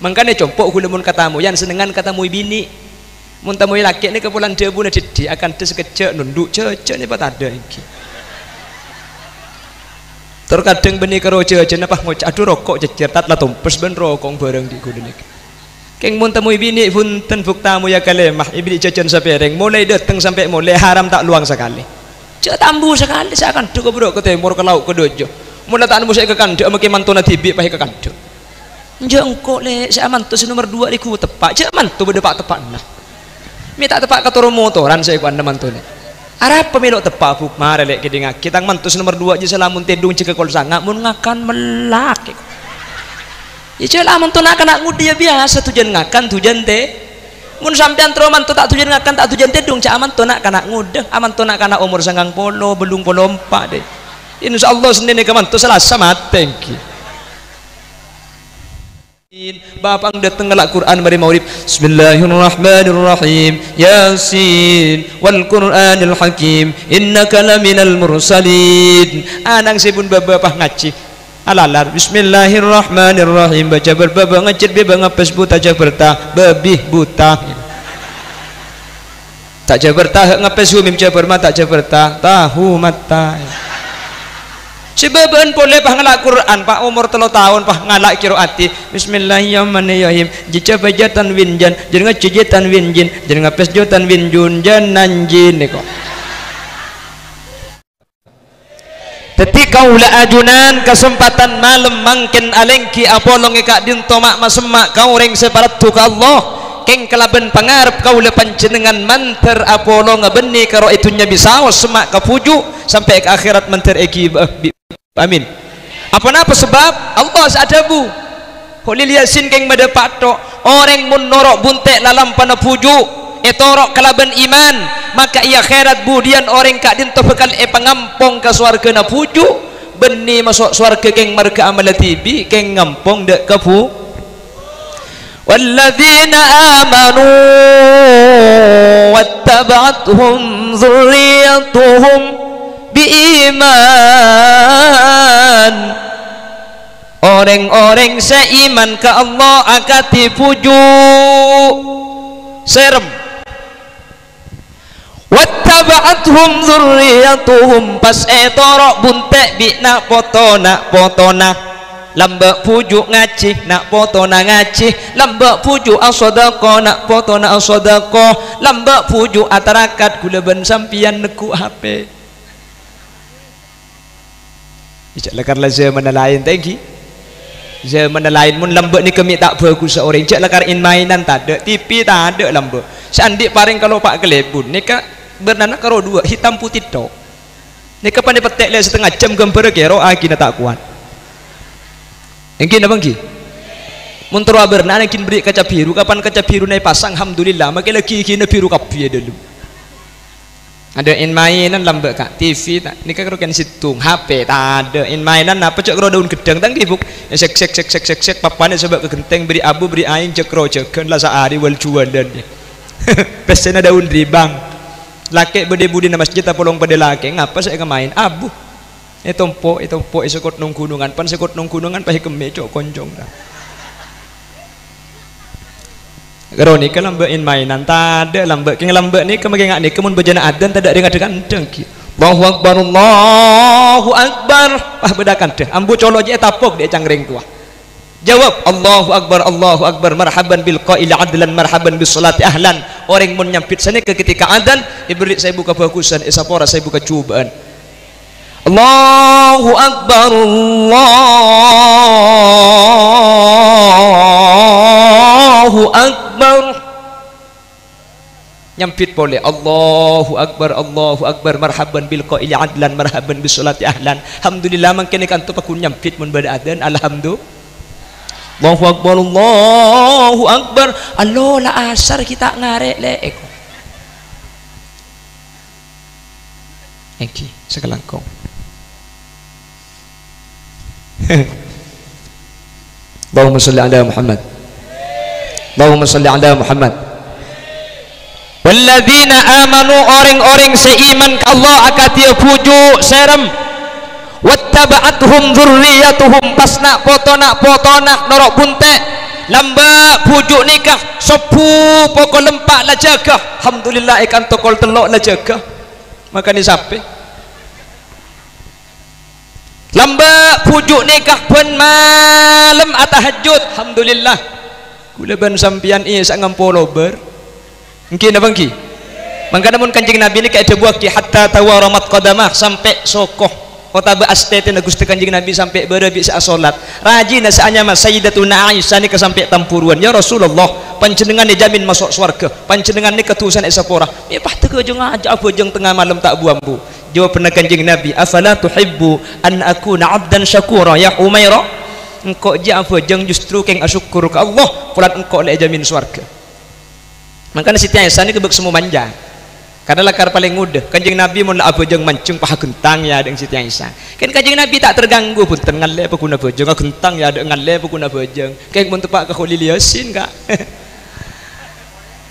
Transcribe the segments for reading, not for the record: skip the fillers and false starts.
Mangkane compok kula mun katamu yan senengan katamu bini. Mun tamu laki ni kepulan debu na jadi akan des sekejap nunduk cecek ni pat ada iki. Terkadang beni karo cecek napa ngocak aduh rokok cecer tat la tumpes ben rokok bareng di kudu niki. Keng mun tamu bini punten fuk tamu ya kalemah ibni cecen sapereng mulai datang sampai mulai haram tak luang sekali. Cek tambu sekali saya akan duk bro ke timur ke laut ke dojo. Mulai tak nemu saya ke kanduk make mantuna tibi pahe ke kanduk. Jengkok le saya mantu nomor 2 di ku tepak cek mantu bedepak-tepak nah minta tepak katoro motoran saya ku anda mantu ni arep pemilok tepak buk mare lek kiding kita mantu nomor 2 je salamun tedung cek kol sanga mun ngakan melak ya cek lah mantu nak kena ngudi ya biasa tujuan ngakan tujuan te mun sampean tro mantu tak tujuan ngakan tak tujuan tedung cek aman tu nak kena ngudeh aman tu nak kena umur sanggang polo belum polo 4 deh insyaallah sendiri ke mantu selasa mateng ki Bapak datang ngelak Quran bari maulid Bismillahirrahmanirrahim Yasin wal Qur'anil Hakim innaka laminal mursalin anang sibun bapak ngaji alalar Bismillahirrahmanirrahim baca berbaba ngecit beba ngapes buta jaberta babih buta tak jaberta ngapes humim jaberma tak jaberta tahu mata sebaban boleh pah ngalak Quran pak umur 3 tahun pah ngalak qiraati Bismillahirrahmanirrahim jica bajatan winjan jenengan cijetan winjin jenengan pes jotan winjun jananjin niko ketika ula ajunan kesempatan malam mangkin alengki apolong kak dinto mak masemak kau ring separat tu ka Allah keng kelaben pangarep kau le panjenengan manter apolong ngabeni karo itunya bisa semak ka puju sampai ke akhirat manter eki amin apa sebab Allah sadabu holil yasin keng medepato orang mun norok buntek lalam pana puju etorok kelaban iman maka ia akhirat budian orang kak dinto bekal pangampong ke swarga na puju beni masuk swarga keng marga amalatibi keng ngampong dek ke pu walladzina amanu wattaba'athum dzurriyyatuhum biiman orang-orang seiman ke Allah akati puju serem wattaba'athum dzurriyyatuhum pas etorok buntek bi nak potona lambak puju ngaji nak potona ngaji lambak puju asodako nak potona asodako lambak puju atarakat gula ben sampian neku HP ijak lekar la zaman lain thank you zaman lain mun lambak ni kami tak bagus seorang ijak lekar in mainan tak ada TV tak ada lambak sandik paring kalau pak kelebun ni ka bernana karo 2 hitam putih tok ni ka pandai petek le setengah jam gambar kero aki na tak kuat engkin apa engki mun terwa bernana engkin beri kaca biru kapan kaca biru nai pasang alhamdulillah makin lagi kini biru kapi dulu ada in mainan lambak kak TV tak ni kan kan situng HP tak ada in mainan apa cek kro daun gedang tang kibuk sek papane sebab ke genteng beri abu beri aing cek kro ceken lah sehari wal jualan dia pesena daun ribang laki bede-budi na masjid apolong pada laki ngapa saya kemain abu tompo sekot nung gunungan pan sekot nung gunungan pahi keme cok konjong dah Kroni ke lambak in mainan tada lambak keng lambak ni kemageng ni kemun bejana adan tada dengan dengki Allahu akbar Allahu akbar bedakan deh ambu colo je tapok dia cangring tua jawab Allahu akbar marhaban bil qail adlan marhaban bis salati ahlan orang mun nyampit sana ke ketika adan diberi saya buka bagusan esapora saya buka cubaan Allahu akbar Allahu akbar nyampit boleh Allahu akbar marhaban bil qaili adlan marhaban bis salati ahlan alhamdulillah mangkene kan tu pakun nyampit mun bada adan alhamdulillah Allahu akbar Allah la asar kita ngarek le eko eki sekelangkong Allahumma salli ala Muhammad Allahumma salli ala Muhammad walladzina amanu orang-orang seiman ke Allah akatia puju serem wattaba'athum dzurriyyatuhum pasna potona norok bunte lamba pujuk nikah sepu pokok lempak lah jaga alhamdulillah ikan tokol telok lah jaga makanya sampai lamba pujuk nikah pun malam atahajud alhamdulillah kula ban sampian iya sak ngampolo ber mungkin apa ngki mangkana mun Kanjeng Nabi ni kayak debuak ki hatta tawaramat qadamah sampai sokoh kota beastete na Gusti Kanjeng Nabi sampai berebi sa salat rajina saanya mas sayyidatuna Aisyah ni sampai tampuruan ya Rasulullah panjenengan ni jamin masuk surga panjenengan ni ketusan esapora ya pah teu jeung aja apa jeung tengah malam tak buambu jawab pernah Kanjeng Nabi afala tuhibbu an akuna abdan syakura ya Umairah engkau je apa jeung justru keng asyukur ke Allah pulat engkau le jamin surga makanya Siti Aisyah ni kebek semua manja karena lakar paling mudah Kanjeng Nabi mun apa jeung mancung paha gentang ya dengan Siti Aisyah kan Kanjeng Nabi tak terganggu pun ngalle apa kuna bojong gentang ya ada ngalle apa kuna bojong keng mun tepak ke Khalil Yasin kak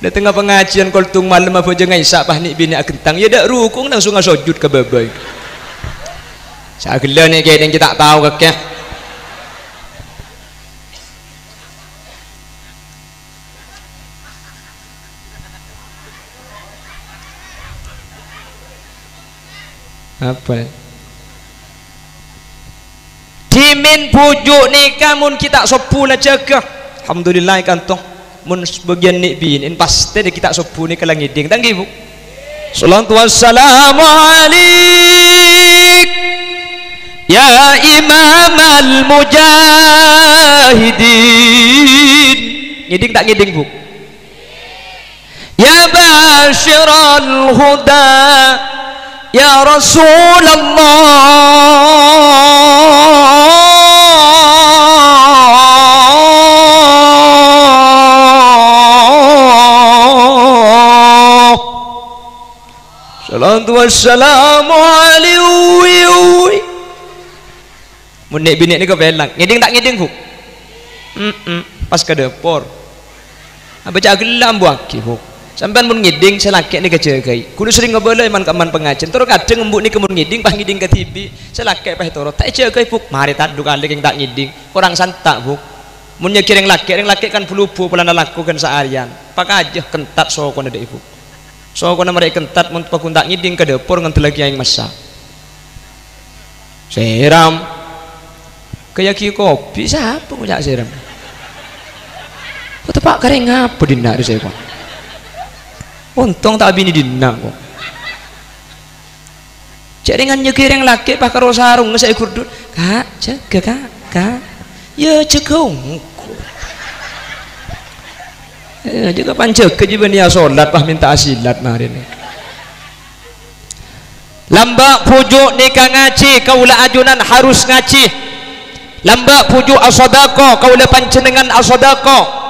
da tengah pengajian koltung malam apa jeung Aisyah pah ni bini gentang ya dak rukung langsung sujud ke babai sagela ni kayak yang kita tahu kakek apa dimin pujuk nikah mun kita sopu na jaga alhamdulillah kantong mun sebagian nik bin in pasti kita sopu ni kalang ngiding tanggi bu sallallahu wassalamu alaik ya imam al mujahidin ngiding tak ngiding bu ya basyiral huda ya Rasulullah salatu wassalamu alaihi mun nek bini ni ke belang ngiding tak ngiding bu pas ke dapur apa cak gelam buaki bu sampean mun ngiding selakek ni kejagai kudu sering ngobrol man kaman pengajian terus kadang embuk ni kemun ngiding pas ngiding ke TV selakek pas toro tak jagai buk mari tanduk kali yang tak ngiding orang santak buk mun nyekir yang laki kan bulubu pelana lakukan seharian pakai aja kentat sokon ada ibu sokon mereka kentat mun pakun tak ngiding ke dapur nganti lagi yang masak seram kayak ki kopi siapa ngajak seram kok tepak kareng apa dindak di saya kok untung tak bini dina kok cek dengan nyekir yang laki pak karo sarung saya kurdut kak jaga kak ya jaga juga pancek kejiban ya sholat pah minta asilat hari ini lambak pujuk nikah ngaji kaulah ajunan harus ngaji lambak pujuk asodako kaulah pancenengan asodako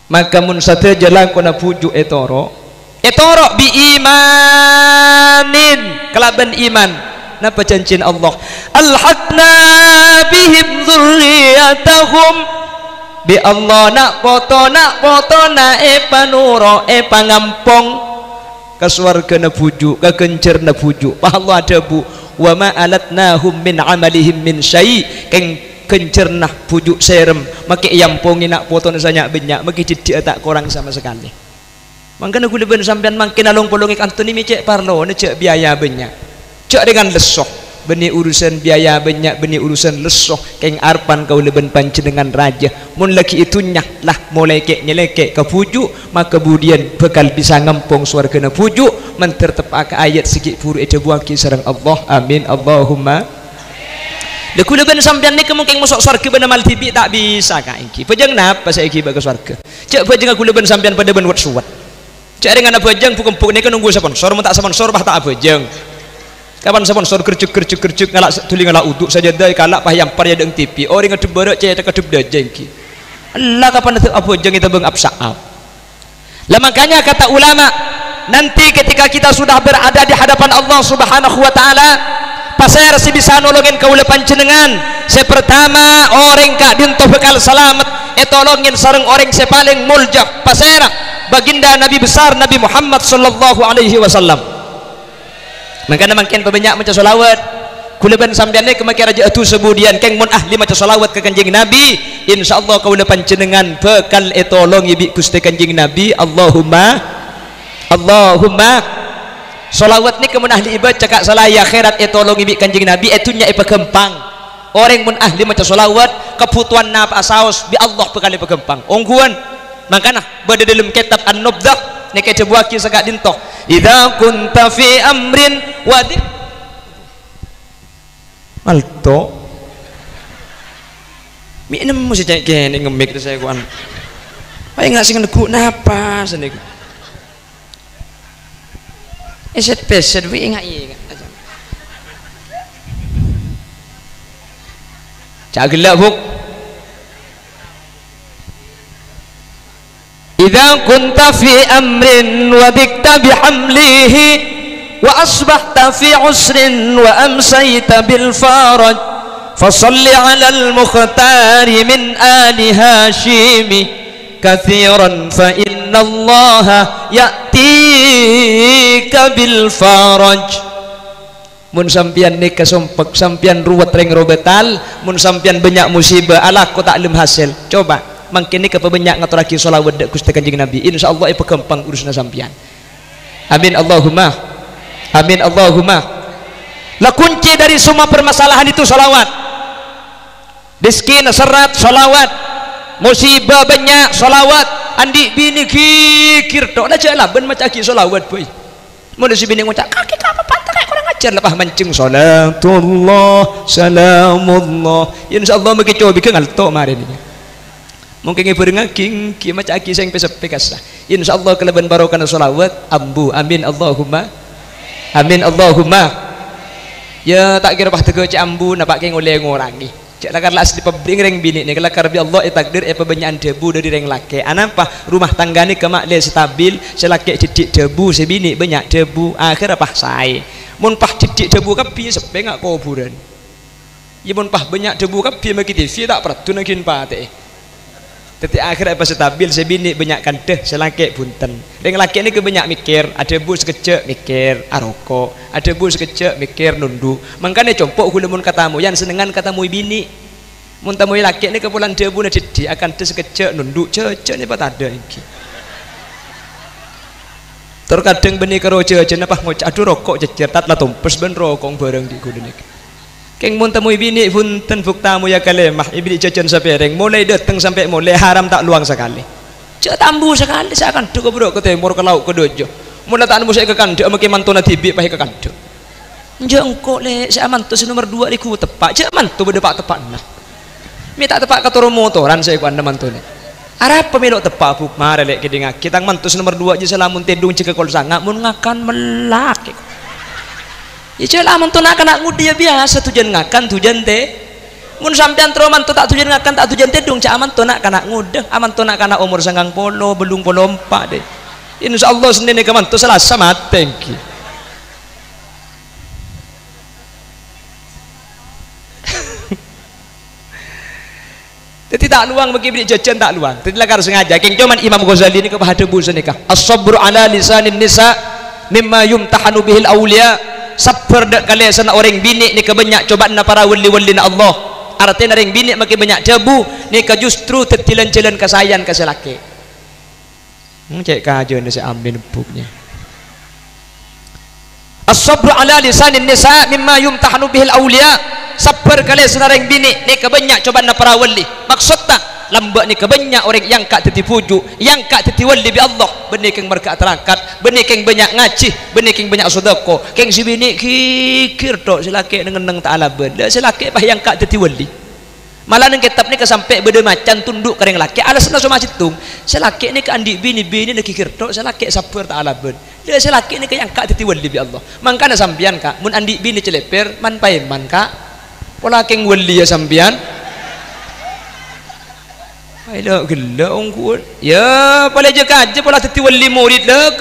maka mun sate jalan kuna pujuk etoro bi imanin kelaban iman napa cancin Allah alhaqna bihim dzurriyyatahum bi Allah nak foto na panuro pangampong ka swarga na pujuk ka kencer na pujuk pa Allah ada bu wa ma alatnahum min amalihim min syai keng kencernah pujuk serem maki yampong nak foto sanyak banyak maki jadi tak kurang sama sekali mangkana gula ben sampean mangkin along polong ik antoni mi cek parlo ne cek biaya banyak cek dengan lesoh beni urusan biaya banyak beni urusan lesoh keng arpan kau leben panjenengan raja mun laki itunya lah mulai kek nyelekek ke pujuk maka kemudian bekal bisa ngempong swargana pujuk mentertepak ayat sikit puru ece buaki sareng Allah amin Allahumma dekula ben sampean ni mungkin masuk surga bener mal tibi tak bisa kak iki pejang napa saya iki bagus surga cek pejang aku ben sampean pada ben wat suwat cek dengan apa pejang pukul ni kan nunggu sponsor mun tak sponsor bah tak pejang kapan sponsor kercuk ngalak tuli ngalak uduk saja dai kalak pah yang par ya deng TV orang ngedep berek cek kedep dajeng ki Allah kapan apa pejang kita beng absaab lah makanya kata ulama nanti ketika kita sudah berada di hadapan Allah Subhanahu wa taala pasir si bisa nolongin kaula panjenengan sepertama orang kak dinto bekal selamat tolongin sareng orang sepaling muljak pasir baginda Nabi besar Nabi Muhammad sallallahu alaihi wasallam makanya makin banyak maca selawat kula ben sampeyan ni kemaki raja atu sebudian keng mun ahli maca selawat ke Kanjeng Nabi insyaallah kaula panjenengan bekal etolong ibi Gusti Kanjeng Nabi. Allahumma sholawat ni kemun ahli ibadah cakap salaya akhirat etolong ibi Kanjeng Nabi etunya ipagempang orang mun ahli maca sholawat kebutuhan napa saos bi Allah bekal ipagempang ongguan makana bade dalam kitab An-Nubdzah nek cebuaki sagak dintoh idza kunta fi amrin wadi alto mi nem mesti cek kene ngemik tu saya kuan paling nggak sing negu napas niku eset peset wi ingat aja cak gelak buk idza kunta fi amrin wa bikta bihamlihi wa asbahta fi usrin wa amsayta bil faraj fasalli ala al mukhtari min ali hashimi kathiran fa inna allaha ya'tika bil faraj. Mun sampian nikah sompek sampian ruwet reng robetal mun sampian banyak musibah alah ko tak lem hasil coba mangkin nikah banyak ngaturaki sholawat dek Gusti Kanjeng Nabi insyaallah ipo gampang urusna sampian amin Allahumma amin Allahumma. La kunci dari semua permasalahan itu sholawat miskin serat sholawat musibah banyak sholawat andi bini kikir tok aja lah ben maca ki sholawat boy mun si bini ngucap kaki apa pantai kayak kurang ajar lepas mancing salatullah salamullah insyaallah mungkin coba bikin ngalto mari ini mungkin ibu ngking ki maca ki sing pekas lah insyaallah keleban barokah sholawat ambu amin Allahumma amin Allahumma ya tak kira bah tege ambu napak ki ngoleh ngorangi cek lakar lah asli pebring reng bini ni kalau karbi Allah takdir pebanyakan debu dari reng laki anapa rumah tangga ni kemakle stabil selaki didik debu sebini banyak debu akhir apa sai mun pah didik debu kapi sepengak kuburan ya mun pah banyak debu kapi maki TV tak peratu nakin pate tetapi akhir apa stabil sebini banyak kanteh selaki bunten reng laki ni kebanyak mikir ada bu sekejap mikir aroko ada bu sekejap mikir nundu makanya compok hula mun katamu yang senengan katamu bini mun tamu laki ni kepulan debu na didi akan te sekejap nundu cecek ni pat ada iki terkadang beni karo cecek apa ngocak aduh rokok cecer tatlah tumpes ben rokok bareng di kudu niki keng mun tamu bini punten buk tamu ya kalemah ibni jajan sapereng mulai datang sampai mulai haram tak luang sekali cek tambu sekali saya akan duk bro ke timur ke laut ke dojo mulai tak nemu saya ke kanduk makin mantuna tibi pakai ke kanduk nje engko le saya mantu nomor 2 liku tepak cek mantu berdepak tepak nah mi tak tepak ke turu motoran saya ku anda mantune arep pemilu tepak buk mare lek kidingak kita mantu nomor 2 je salamun tedung cek kol sanga mun ngakan melak ya celah mantu nak kena ngudi ya biasa tujuan ngakan tujuan teh mun sampean troman tu tak tujuan ngakan tak tujuan teh dong cak aman tu nak kena ngudeh aman tu nak kena umur sanggang polo belum polo 4 deh insyaallah Senin ke mantu Selasa mateng ki jadi tak luang bagi beli jajan tak luang jadi lakar sengaja keng cuman Imam Ghazali ni kepada bu senikah as-sabru ala lisanin nisa mimma yumtahanu bihil awliya sabar dak kalian sana orang bini ni kebanyak cobaan na para wali-wali na Allah artinya orang bini makin banyak debu ni ke justru tetilan-tilan kesayan ke selaki cek kajian ni saya ambil buknya as-sabru ala lisanin nisa mimma yumtahanu bihil awliya sabar kalian sana orang bini ni kebanyak cobaan na para wali maksudnya lambak ni kebanyak orang yang kak teti pujuk yang kak teti wali bi Allah benih keng berkat terakat benih keng banyak ngaji benih keng banyak sedekah keng si bini kikir tok selaki dengan neng ta'ala ben selaki bah yang kak teti wali malah neng kitab ni kesampai beda macan tunduk kereng laki alasan sama citung selaki ni ke andi bini ni kikir tok selaki sabar ta'ala ben selaki ni ke yang kak teti wali bi Allah mangkana sampian kak mun andi bini celeper man paiman kak pola keng wali ya sampian ayo gila ongkun ya boleh je kaje pola teti wali murid dah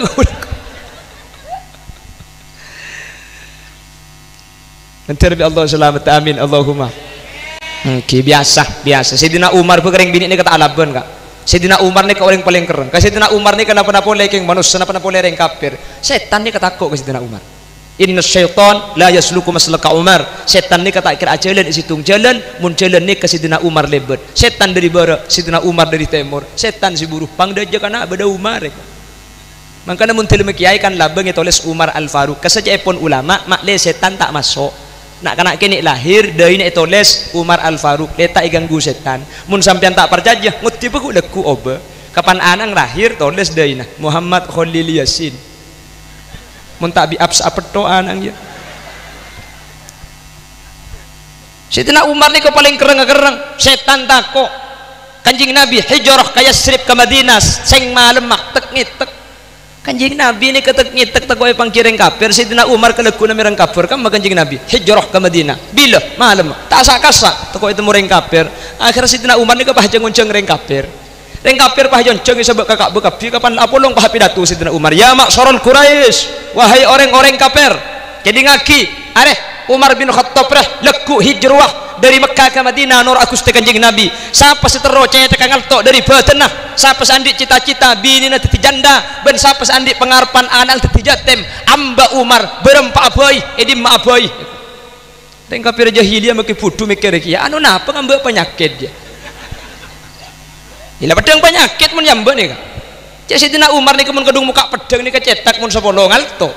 nanti bi Allah selamat amin Allahumma biasa Sayyidina Umar berkering bini ni kata alaban kak Sayyidina Umar ni ke orang paling keren Sayyidina Umar ni kenapa-napa lekeng manusia kenapa-napa lereng kafir setan ni ketakut ke Sayyidina Umar Inna syaitan la yasluku maslaka Umar. Setan ni kata kira jalan di situng jalan, mun jalan ni ke Sidina Umar lebet. Setan dari barat, Sidina Umar dari timur. Setan si buruh pang daja kana beda Umar. Makanya mun teu kiai kan labeng tulis Umar Al Faruq. Kasajaipun ulama makle setan tak masuk. Nak kana kini lahir deui nek tulis Umar Al Faruq letak iganggu setan. Mun sampean tak percaya nguti beku leku obe. Kapan anang lahir tulis deui nah Muhammad Khalil Yasin. Mun tak bi abs apeto anang ya. Sidina Umar ni ko paling kereng-kereng, setan tako. Kanjing Nabi hijrah ka Yasrib ka Madinah, sing malem mak tek ngitek. Kanjing Nabi ni ketek ngitek takoy pangkireng kafir. Sidina Umar kelegu na mirang kafir kan kanjing Nabi hijrah ka Madinah. Bila malem tak sak-sak takoy temu reng kafir. Akhir Sidina Umar ni ka pahjang ngunceng reng kafir. Reng kafir pahjon ceng sebab kakak bekapi kapan apolong pah pidato Sidina Umar. Ya maksarul Quraisy, wahai orang-orang kafir. Jadi ngaki, areh Umar bin Khattab reh leku hijrah dari Mekah ke Madinah nur aku ste kanjing Nabi. Siapa setero caya tekan ngaltok dari batenah. Siapa sandik cita-cita bini na teti janda, ben siapa sandik pengarpan anak teti jatem. Amba Umar berempat abai, edim ma abai. Reng kafir jahiliyah maki putu mikir ya anu napa ngambek penyakit dia. Ila pedang penyakit mun nyambe nih kan. Cek Sidina Umar nih kemun kedung muka pedang nih kecetak mun 10 ngalto.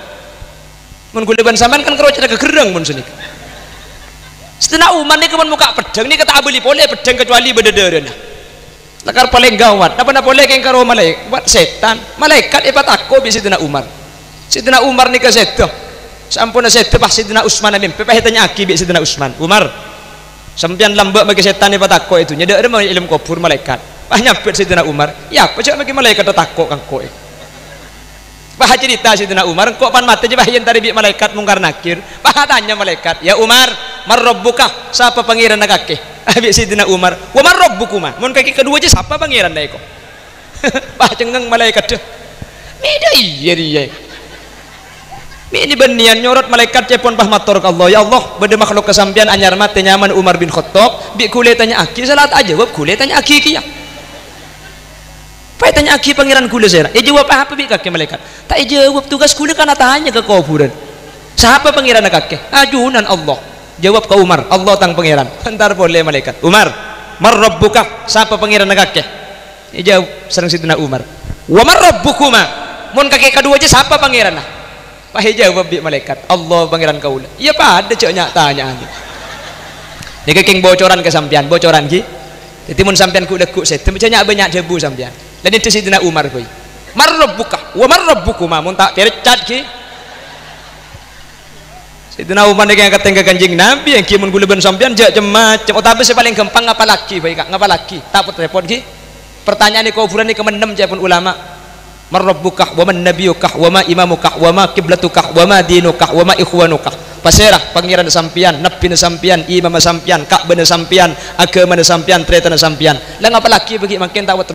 Mun kuleban sampean kan karo cetak kegereng mun senik. Sidina Umar nih kemun muka pedang nih kata abeli boleh pedang kecuali bededereun. Lakar paling gawat. Napa boleh keng karo malaikat buat setan. Malaikat ipat aku bi Sidina Umar. Sidina Umar nih keseto. Sampuna seto pas Sidina Utsman amin. Pepeh tanya aki bi Sidina Utsman. Umar. Sampean lambek bagi setan ipat aku itu. Nyedek mau ilmu kubur malaikat. Pah nyapit Sidina Umar, ya apa cak bagi malaikat takut kang koe. Pah cerita Sidina Umar, kok pan mati je bahian tadi bi malaikat mungkar nakir. Pah tanya malaikat, ya Umar, mar rabbuka? Siapa pangeran kake? Abi Sidina Umar, wa mar rabbukuma? Mun kaki kedua je siapa pangeran dai kok? Pah cengeng malaikat deh. Meda iya dia. Ini benian nyorot malaikat cepon pah matur ka Allah, ya Allah, bade makhluk kesampian anyar mate nyaman Umar bin Khattab, bi kule tanya aki salat aja, jawab kule tanya aki kiya. Pai tanya aki pangeran kula saya. Jawab apa bi kakek malaikat? Tak jawab tugas kula kan tanya ke kuburan. Siapa pangeran kakek? Ajunan Allah. Jawab ke Umar, Allah tang pangeran. Bentar boleh malaikat. Umar, mar rabbuka? Siapa pangeran kakek? Jawab sareng Sidina Umar. Wa mar rabbukuma? Mun kakek kedua aja siapa pangeran? Pai jawab bi malaikat. Allah pangeran kaula. Iya pada cek nyak tanya. Ni keng bocoran kesampian, bocoran ki. Jadi mun sampean ku lekuk setem nyak banyak debu sampean. Dan itu Sidina Umar koi. Mar rabbuka wa mar rabbukuma mun tak percat ki. Sidina Umar nek yang kateng kanjing Nabi yang ki mun guleben sampean jak macam tapi paling gampang ngapa laki baik ngapa laki. Tak pot repot ki. Pertanyaan di kuburan ni kemenem japun ulama. Mar rabbuka wa man nabiyuka wa ma imamuka wa ma qiblatuka wa ma dinuka wa ma ikhwanuka. Paserah pangeran sampian, nabi sampian, imam sampian, ka'bah sampian, agama sampian, treta sampian. Lah ngapa laki bagi makin tak wat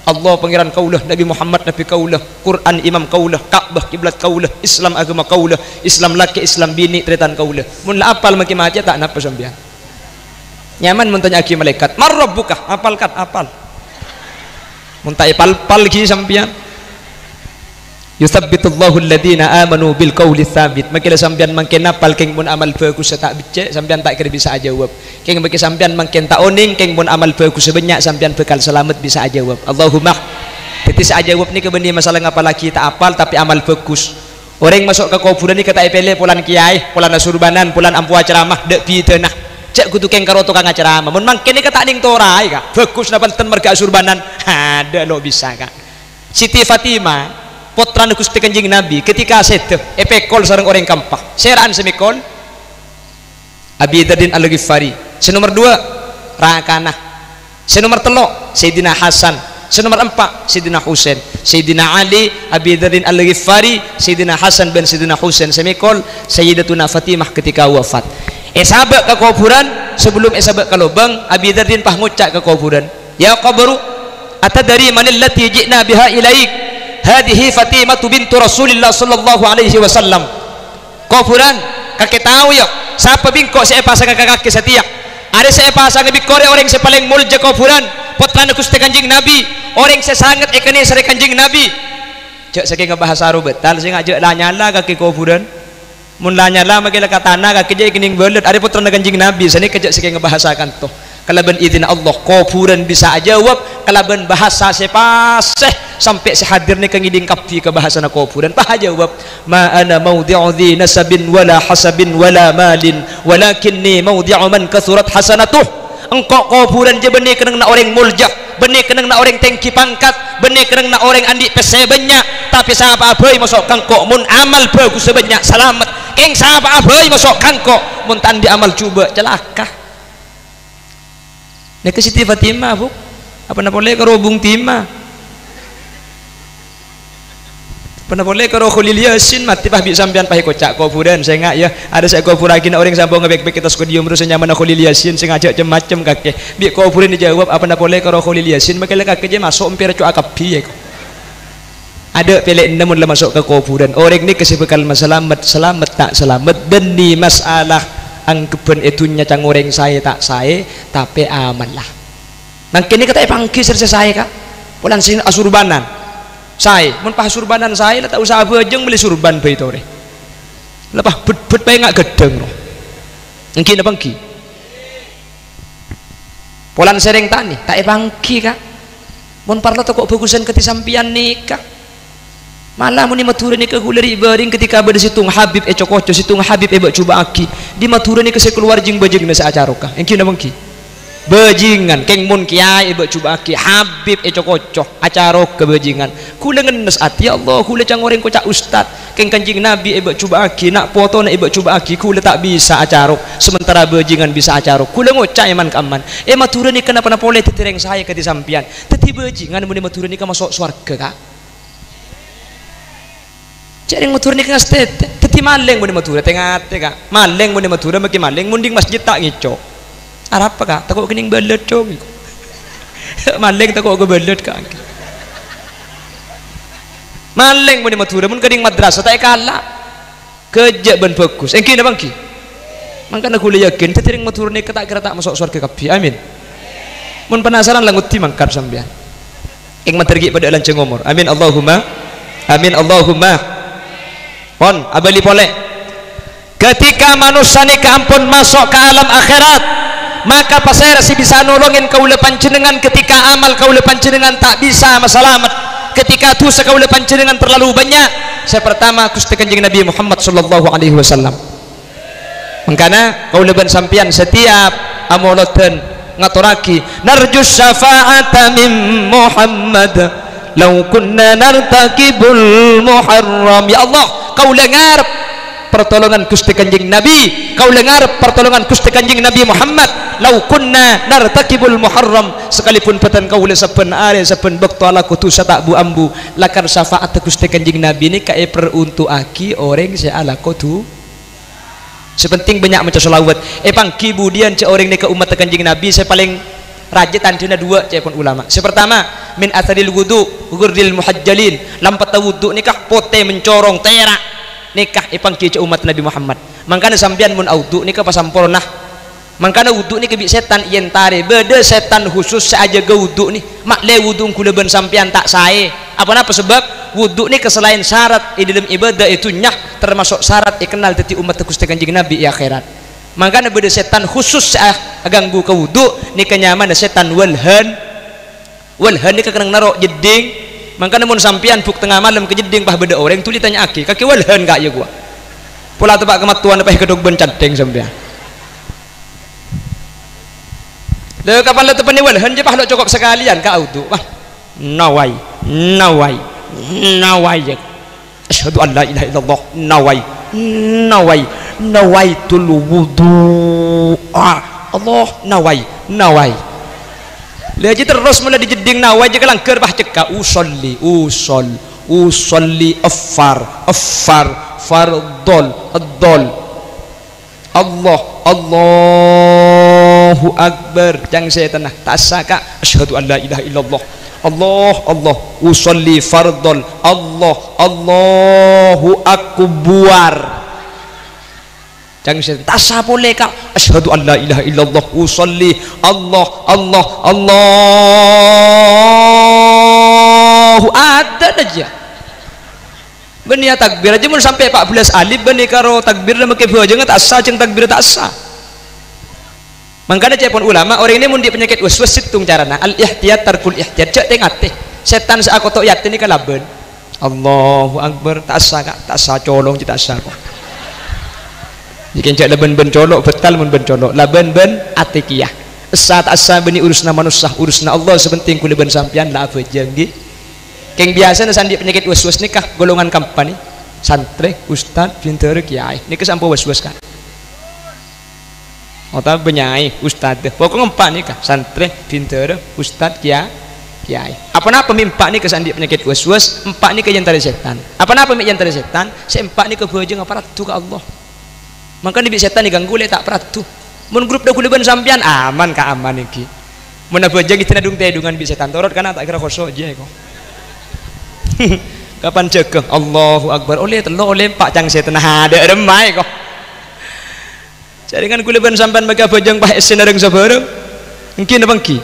Allah pangeran kaulah, Nabi Muhammad Nabi kaulah, Quran imam kaulah, Ka'bah kiblat kaulah, Islam agama kaulah, Islam laki Islam bini tretan kaulah. Mun la apal makin aja tak napa sampean. Nyaman mun tanya aki malaikat, mar rabbuka? Apalkan apal. Mun tak apal ki sampean. Yuthabbitullahu alladhina amanu bil qawli tsabit. Makila sampean mangken apal keng mun amal bagus tak becek sampean tak kira bisa jawab. Keng bagi sampean mangken tak oning keng mun amal bagus sebanyak sampean bekal selamat bisa jawab. Allahumma. Jadi saya jawab ni kebeni masalah ngapa lagi tak apal tapi amal bagus. Orang masuk ke kuburan ni kata ipele pulan kiai, pulan surbanan, pulan ampu ceramah dek pi tenah. Cek kudu keng karo tukang ceramah. Mun mangken ni kata ning torai ka. Bagus napa ten merga surbanan. Ada lo bisa ka. Siti Fatimah putra Gusti Kanjeng Nabi ketika sedep epekol sareng orang kampah seraan semikol Abi Dzardin Al-Ghifari. Senomor 2 Rakanah. Senomor 3 Sayyidina Hasan. Senomor 4 Sayyidina Husain. Sayyidina Ali, Abi Dzardin Al-Ghifari, Sayyidina Hasan dan Sayyidina Husain semikol Sayyidatuna Fatimah ketika wafat. Sabak ke kuburan sebelum sabak ke lubang Abi Dzardin pah ngucak ke kuburan. Ya qabru atadari manil lati ji'na biha ilaik? Hadhihi Fatimah bintu Rasulillah sallallahu alaihi wasallam. Kuburan kakek tahu ya siapa bingkok saya pasang kakak setia. Ada saya pasang bikore orang saya paling mulja kuburan putra Gusti Kanjeng Nabi orang saya sangat ekene sare Kanjeng Nabi. Cek saking bahasa Arab betal sing ajak lah nyala kaki kuburan. mun lanyala magila katana ka kejai kening belet ada putra kanjing nabi sani kejak sing ngebahasakan tuh kalaban izin Allah kufuran bisa jawab kalaban bahasa sepaseh sampai sehadir ni kangiding kapti ke bahasa na kufuran bah jawab ma ana mawdi'u dhi nasabin wala hasabin wala malin walakinni mawdi'u man kathurat hasanatuh engkau kufuran je benih kenang na orang muljah benih kenang na orang tengki pangkat benih kenang na orang andi pese banyak tapi siapa abai masuk kangkok mun amal bagus sebanyak selamat keng siapa abai masuk kangkok mun tandi amal cuba celaka. Nek Siti Fatimah bu, apa nak boleh karo Bung Timah, apa nak boleh karo Khalil Yasin mati pah bi sampean pah kocak kufuran saya ngak ya ada saya kufur lagi nak orang sambung ngebek-bek kita skodium terus nyaman Khalil Yasin saya ngajak macam kakek bi kufuran dijawab apa nak boleh karo Khalil Yasin makanya kakek je masuk empir cu akapi ya ada pelek namun lah masuk ke kufuran orang ni kesibukal selamat selamat tak selamat dan di masalah angkepan itunya cang orang saya tak saya tapi aman lah mungkin ini kata pangki serse saya kak pulang sini asurbanan saya mun pah surbanan saya lah tak usah bejeng beli surban bayi tore lepas bet bayi ngak gedeng loh mungkin apa pangki pulang sering tani tak pangki kak mun parla tak kok bagusan ketisampian nikah malah muni matura ni ke huleri baring ketika berada situng Habib cokoco situng Habib ebak cuba aki di matura ni ke sekeluar jing bajing nasa acaroka engki na bangki bajingan keng mun kiai ebak cuba aki Habib cokoco acarok ke bajingan kula ngenes ati ya Allah kula cang orang kocak ustad keng kanjing Nabi ebak cuba aki nak foto na ebak cuba aki kula tak bisa acarok sementara bajingan bisa acarok kula ngocak eman kaman matura ni kenapa boleh tetireng saya ke di sampian teti bajingan muni matura ni ke masuk swarga kak cari motor ni kena stet teti maleng boleh motor tengah tega maleng boleh motor maki maleng munding masjid tak ngico arap apa kak takut kening belet cong maleng takut ke belet kak maleng boleh motor mun kening madrasah tak kalah kerja ben fokus engki na bangki mangkana kula yakin teti ring motor ni tak kira tak masuk surga kapi amin mun penasaran langut ti mangkar sampean ing matergi pada lanceng umur amin Allahumma amin Allahumma pon abali boleh ketika manusia ni keampun masuk ke alam akhirat maka pasai rasi bisa nolongin kaula panjenengan ketika amal kaula panjenengan tak bisa masalamat ketika dosa kaula panjenengan terlalu banyak saya pertama Gusti Kanjeng Nabi Muhammad sallallahu alaihi wasallam mangkana kaula ban sampian setiap amoloten ngaturaki narjus syafa'ata min Muhammad law kunna nartakibul muharram ya Allah kau lengar pertolongan Gusti Kanjeng Nabi kau lengar pertolongan Gusti Kanjeng Nabi Muhammad lau kunna nartakibul muharram sekalipun peten kau le saben are saben bekto ala kutusa tak bu ambu lakar syafaat Gusti Kanjeng Nabi ni kae peruntukake orang se ala kutu sepenting banyak maca selawat pangki budian ce orang ni ke umat Kanjeng Nabi saya paling rajin tandina dua cepon ulama sepertama min atharil wudu ghurdil muhajjalin lampat wudu nikah pote mencorong terak nikah ipangki umat Nabi Muhammad mangkana sampean mun wudu nikah pasampurna mangkana wudu ni kebi setan yen tare beda setan khusus saja ge wudu ni mak le wudu kula ben sampean tak sae apa sebab wudu ni keselain syarat di dalam ibadah itu nyah termasuk syarat kenal teti umat Gusti Kanjeng Nabi di akhirat makanya beda setan khusus ganggu ke wudu ni kenyaman setan walhan ni kenang narok jeding makanya mun sampian buk tengah malam ke jeding pah beda orang tuli tanya aki kaki walhan kak ya gua pula tebak kematuan apa kedok ben cadeng sampean le kapan le tepen walhan je pah lo cukup sekalian ka wudu pah nawai ya asyhadu an la ilaha illallah nawaitul wudu Allah nawai lagi terus mulai dijeding nawai je kalang ker bah cekak usolli fardol Allahu akbar jangan saya tenah tak saka asyhadu an la ilaha illallah Allah usolli fardol Allahu akbar jangan saya tak boleh kak asyhadu an la ilaha illallah usolli Allahu ada aja benia takbir aja mun sampai 14 alif beni karo takbir dah make beujeung tak sah jeung takbir tak sah. Mangkana cepon ulama orang ini mun di penyakit waswas situng carana al ihtiyat tarkul ihtiyat cek tengah teh setan sakotok yatin ni kalaben Allahu akbar tak sah kak tak sah colong tak sah kok jika cek laben ben colok betal mun ben colok laben ben atikiyah asa tak sah beni urusna manusia urusna Allah sepenting kula ben sampean la beujeng nggih. Keng biasa sandi penyakit was-was nikah golongan kampanye santri ustad pinter kiai nikah sampai was-was kan atau benyai ustad pokoknya empat nikah santri pinter ustad kiai apa-apa mimpak nikah sandi penyakit was-was empat nikah yang dari setan apa-apa yang dari setan seempat nikah beujeung aparatu ke Allah maka ni setan diganggu le tak peratu mun grup dah kuliban sampean aman ka aman iki mun beujeung itu nadung tedungan bi setan torot kana tak kira khoso aja kok. Kapan cekeng Allahu akbar oleh telo oleh pak cang setan ada remai kok jadi kan kuliban sampean bagi bajang pah esen areng sabareng mungkin apa ki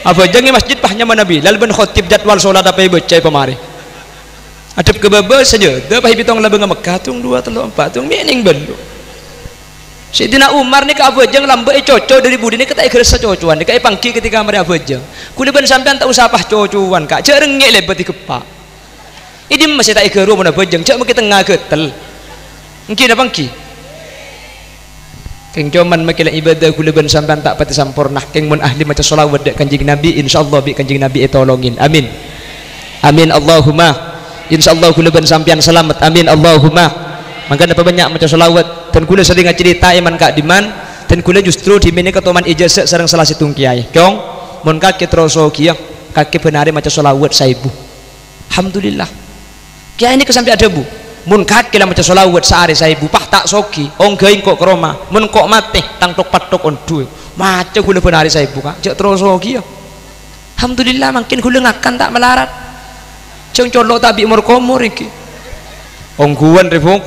abajang masjid pahnya mana Bilal ben khotib jadwal salat apa baca pemari adep ke bebe saja dah pah bitong labeng Mekah tung 2 3 4 tung mening belu Sayyidina Umar ni ka abajang lambe coco dari budi ni ketai kerasa cocoan ni kai pangki ketika mari abajang kuliban sampean tak usah pah cocoan kak cereng ngek lebet dikepak ini masih tak ikeru mana bajang cak mungkin tengah ketel mungkin apa ki keng cuman makilah ibadah kuliban sampean tak pati sampurna keng mun ahli maca sholawat dek kanjeng Nabi insyaallah bi kanjeng Nabi tolongin amin amin Allahumma insyaallah kuliban sampean selamat amin Allahumma mangka dapat banyak maca sholawat dan kula sering cerita iman kak diman dan kula justru di mini ketoman ijazah sareng salah situng kiai kyong mun kaki troso kieu kaki benare maca sholawat 1000 alhamdulillah kiai ini kesampai ada bu mun kaki lah maca sholawat sehari 1000 pah tak soki onggaing kok keroma mun kok mati tang tok patok on duwe maca kula benare 1000 kak cek terus soki ya alhamdulillah makin kula ngakan tak melarat jeng colok tabi umur komor iki ongguan refung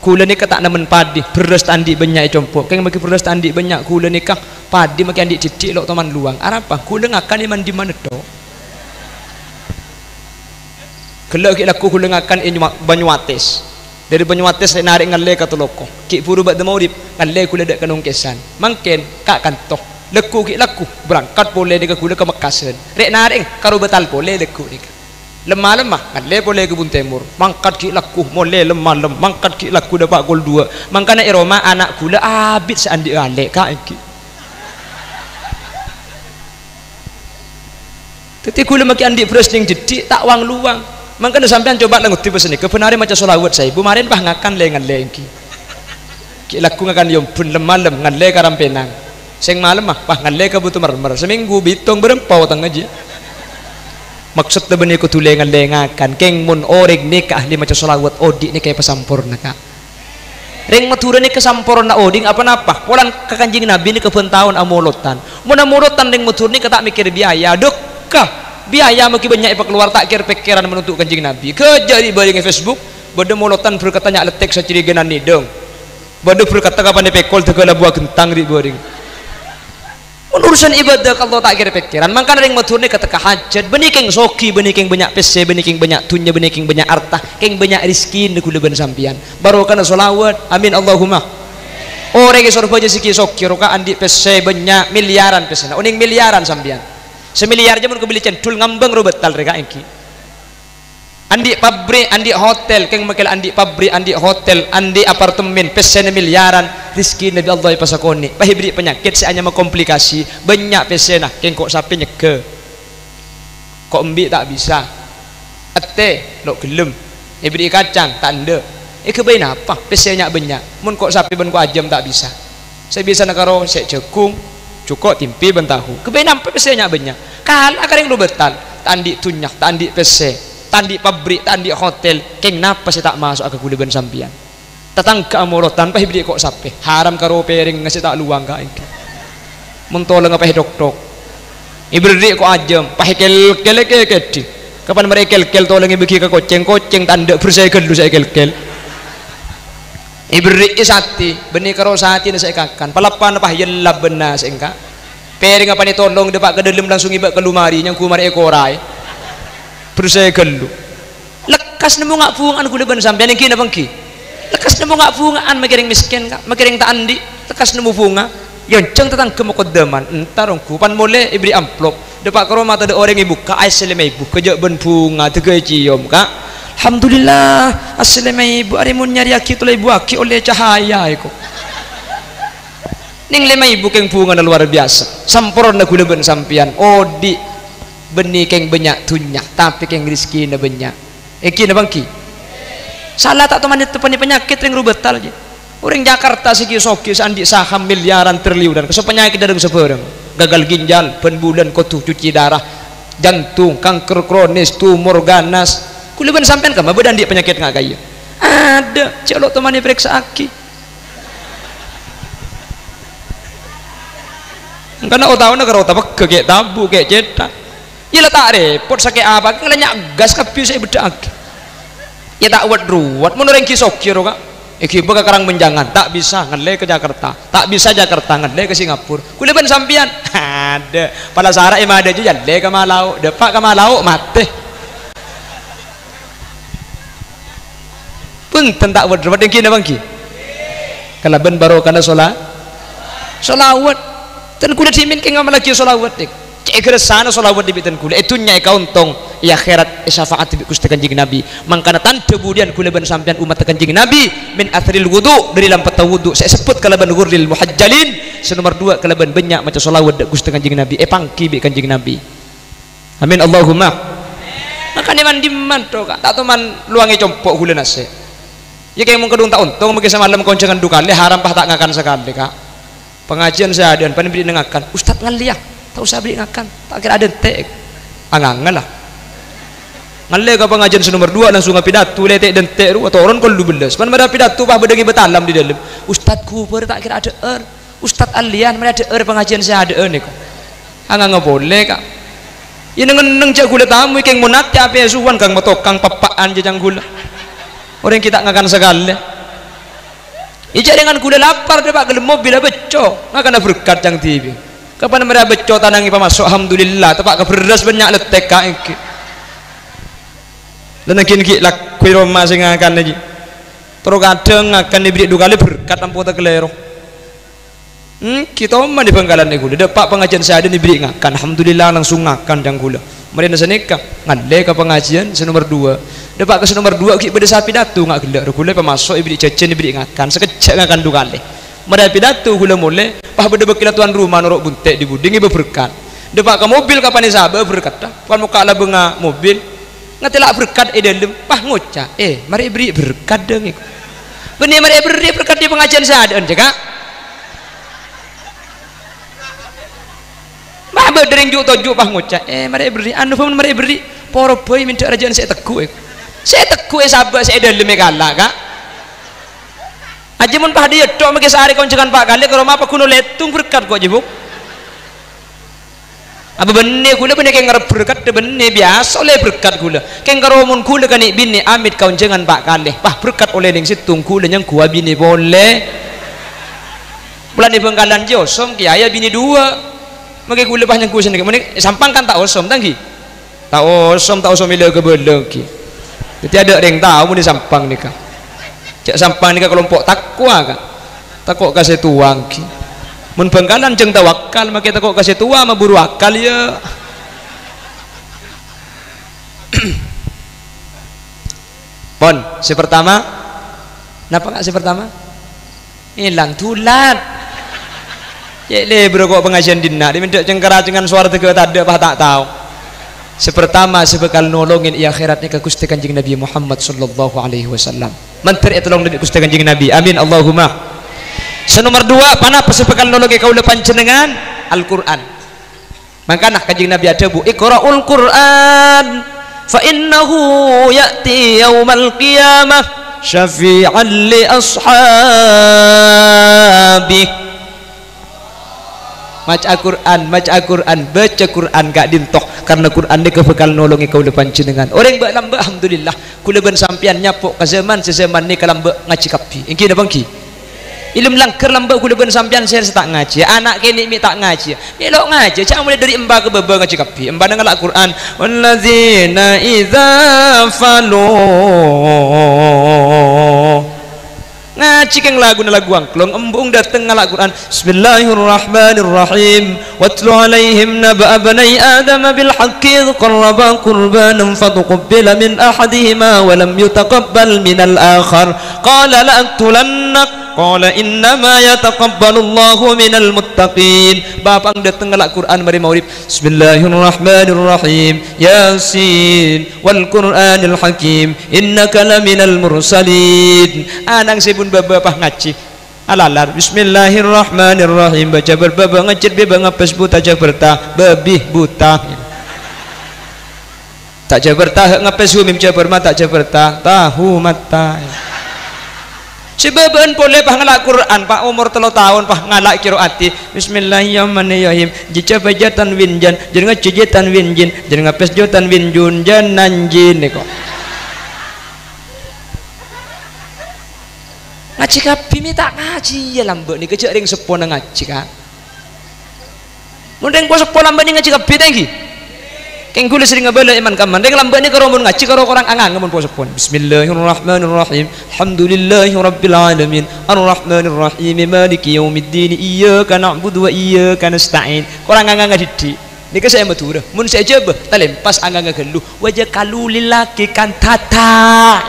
kula nikah tak nemen padi beres tandi banyak compok keng maki beres tandi banyak kula nikah padi maki andi didik lok teman luang arapa kula ngakan iman di mana to kelak laku kula ngakan in Banyuates dari Banyuates narik ngalle ka Tuloko ki puru bad maurib ngalle kula dak kanong kesan mangken kak kantoh leku ki laku berangkat boleh deka kula ke Mekasen rek narik karo betal boleh leku nika lemah-lemah ngalle boleh ke Bun Timur mangkat ki laku mole lemah mangkat ki laku dapat gol 2 mangkana Roma anak kula abid seandi ale kak iki teti kula maki andi presning jedik tak wang luang mangkana sampean coba lah nguti peseni kebenare maca sholawat 1000 marin pah ngakan lengan lengki ki laku ngakan yom pun lemah ngalle karampenang sing malem mah pah ngalle ka butuh mermer seminggu bitong berempau tang aja maksud tebeni kudu lengan lengakan keng mun oreg nikah ahli maca sholawat odi ni kay pasampurna ka ring matura ni kasampurna oding apa-apa polan ka kanjing Nabi ni kepentaun amolotan mun amolotan ring matur ni tak mikir biaya dekah biaya maki banyak ipak keluar tak kira pikiran menuntut kanjing Nabi kejadi balik Facebook bodoh molotan berkatanya letek saciri genan ni dong bodoh berkata kapan pekol tegala buah gentang di boring urusan ibadah kalau tak kira pikiran mangkana ring matur ni kata hajat benikeng soki benikeng banyak PC benikeng banyak tunya benikeng banyak harta keng banyak rizki ni kula ben sampian baru kana sholawat amin Allahumma orang yang sorba je siki soki roka andi PC banyak miliaran PC uning miliaran sampian semiliar jaman kebeli centul ngambang ro betal reka engki andi pabrik andi hotel keng makel andi pabrik andi hotel andi apartemen pesen miliaran rizki Nabi Allah pasakoni pahibri penyakit seanya komplikasi banyak pesen nah keng kok sapi nyege kok embi tak bisa ate lo gelem ibri kacang tanda kebain apa pesennya banyak mun kok sapi ben ko ajam tak bisa saya bisa nakaro sek jekung cukup timpi bentahu kebain apa pesennya banyak kalah karing lu betal tandi tunyak tandi pese tandi pabrik tandi hotel keng napa saya tak masuk ke kuliban sampian tetangga amorot tanpa hibri kok sape haram karo pering ngasih tak luang ka engke mentolong apa dok ibri kok ajam pahekel keleke kedi kapan mereka kel tolong ibiki ke koceng tanda bersegel lu saya kel ibri isati benih karo sati na saya kakan palapan apa yella benas engka pering apa ni tolong depak ke dalam langsung ibak ke lumari yang kumari ekorai bersegel lu leka lekas nemu ngak bungaan kula ben sampean iki napa ki lekas nemu ngak bungaan makiring miskin kak makiring tak andi lekas nemu bunga yonceng tentang kemukodaman entar pan mulai ibri amplop depak ke rumah ada orang ibu ka asli ibu kejak ben bunga tiga cium kak alhamdulillah asli ibu hari mun nyari aki tulai ibu aki oleh cahaya iku ning lima ibu keng bunga luar biasa sampurna kula ben sampian odi benih keng banyak tunyak tapi keng rezeki na banyak iki na bangki salah tak teman itu penyakit ring rubetal je orang Jakarta segi soki sandi saham miliaran triliunan kesel penyakit dari seperang gagal ginjal penbulan kotuh cuci darah jantung kanker kronis tumor ganas kuliban sampean ka badan dia penyakit nggak kaya ada celok teman periksa aki karena otak negara otak kayak tabu kayak cetak ya tak repot sakit apa ngelenyak gas kapi saya bedak ya tak buat ruwet menurut kisok kira kak iki baka karang menjangan tak bisa ngele ke Jakarta tak bisa Jakarta ngele ke Singapura kuliban sampian ada pada sara emang ada juga le ke Malau depak ke Malau mati pun tentak buat ruwet yang kini bangki kalau ben baru karena solawat dan kulit simin ke ngamal lagi solawat dik cek sana solawat di bitan kulit itu nyai kau untung ya akhirat syafaat bi Gusti Kanjeng Nabi mangkana tante budian kula ban sampean umat Kanjeng Nabi min athril wudu dari lampata wudu saya sebut kalaban ghurril muhajjalin senomor 2 kalaban banyak maca selawat Gusti Kanjeng Nabi pangki bi Kanjeng Nabi amin Allahumma makanya mandi man to kak tak teman luangi compok kula nase ya kayak mau kedung tak untung mungkin semalam koncengan dukale haram pah tak ngakan sekali kak pengajian saya ada pan beri ngakan ustaz ngaliah tak usah beri ngakan tak kira ada tek angangan lah ngalle ka pengajian nomor 2 langsung pidato letek dan teru atau orang kalau belas pan ada pidato bah bedengi betalam di dalam ustad kuber tak kira ada ustad alian mana ada pengajian saya ada ni kok nggak boleh kak ini ngeneng cak gula tamu keng monat ya apa suwan kang matokang papaan jajang gula orang kita ngakan sekali ija dengan gula lapar dia pak gelem mobil beco ngakan berkat yang TV kapan mereka beco tanangi pamasuk alhamdulillah tepak keberas banyak letek kak dan kini lak kue Roma sing akan lagi terus kadang akan diberi 2 kali berkat ampuh tak kelero kita mah di Bangkalan ni gula dapat pengajian saya ada diberi ngakan alhamdulillah langsung ngakan dan gula mereka senikah ngale ke pengajian nomor 2 dapat ke nomor 2 kita pada sapi datu ngak gelak gula pemasuk diberi cecen diberi ngakan sekejap ngakan 2 kali mereka pidato gula mulai pah beda bekila tuan rumah norok buntek di buding ibu berkat dapat ke mobil kapan sabar berkat dah kan muka lah benga mobil ngatelak berkat dalam pah ngocah mari beri berkat dong benih mari beri berkat di pengajian saya ada cakap mah berdering juk pah ngocah mari beri anu pun mari beri poro boy minta rajaan saya teguh sabar saya dalam kalah kak aja mun pah dia tok mungkin sehari koncengan pak kali kalau apa kuno letung berkat kok jibuk apa benih gula benih kayak ngarep berkat benih biasa oleh berkat gula kayak ngaromun gula kan bini amit kau jangan pak kali pah berkat oleh ning situng gula yang kuah bini boleh bulan di Bangkalan josom kiai bini 2 makai gula pah yang kuah sendiri mending sampang kan tak osom tangki tak osom ilo ke belaki jadi ada yang tahu mau disampang nikah cak sampang nikah kelompok takwa kan takut kasih tuang ki mun Bangkalan jeng tawakal maka kita kok kasih tua mah buru akal ya pon si pertama napa si pertama hilang tulat ya le bro kok pengajian dina dia minta cengkera dengan suara tegak tak ada apa tak tahu si pertama sebekal nolongin akhiratnya ke Gusti Kanjeng Nabi Muhammad sallallahu alaihi wasallam menteri tolong dari Gusti Kanjeng Nabi amin Allahumma nomor 2 panah pesepekal nologi kaula panjenengan Al-Quran makanya Kanjeng Nabi ada bu iqra'ul Quran fa innahu ya'ti yaumal qiyamah syafi'an li ashabi maca Quran baca Quran gak dintok karena Quran ini kebekal nolongi kaula panjenengan orang mbak lambak alhamdulillah kula ben sampian nyapuk ke zaman sezaman ni kalambak ngaji kapi ingki na bangki ilmu langker lambak kula ben sampean saya tak ngaji anak kene mi tak ngaji melok ngaji jangan mulai dari emba ke beba ngaji kapi emba nang Al-Qur'an wallazina idza falu ngaji keng lagu angklong embung dateng ngalak Quran bismillahirrahmanirrahim watlu alaihim naba bani adam bil haqqi qarraba qurbanan fatuqabbala min ahadihima wa lam yutaqabbal min al akhar qala la aqtulannak qala innama yataqabbalu Allahu minal muttaqin bapang dateng ngalak Quran mari maurib bismillahirrahmanirrahim yasin wal qur'anil hakim innaka laminal mursalin anang sibun babah ngaji alalar bismillahirrahmanirrahim baca berbaba ngecit beba ngapes buta jaberta babih buta tak jaberta ngapes humim jaberma tak jaberta tahu mata sebaban boleh pah ngalak Quran pak umur 3 tahun pah ngalak kiroati bismillahirrahmanirrahim jika bajatan winjan jangan cejetan winjin jangan ngapes jotan winjun janan jin kok ngaji kapi minta ngaji ya lambek ni kecek ring sepon ngaji kan mundeng po sepon lambek ni ngaji kapi tangki keng gula sering ngabala iman kaman ring lambek ni karo mun ngaji karo orang angang mun po sepon bismillahirrahmanirrahim alhamdulillahi rabbil alamin arrahmanirrahim maliki yaumiddin iyyaka na'budu wa iyyaka nasta'in orang angang ngadi ni ke saya matura mun saya jebah talempas angang ngelu wajah kalulilaki kan tata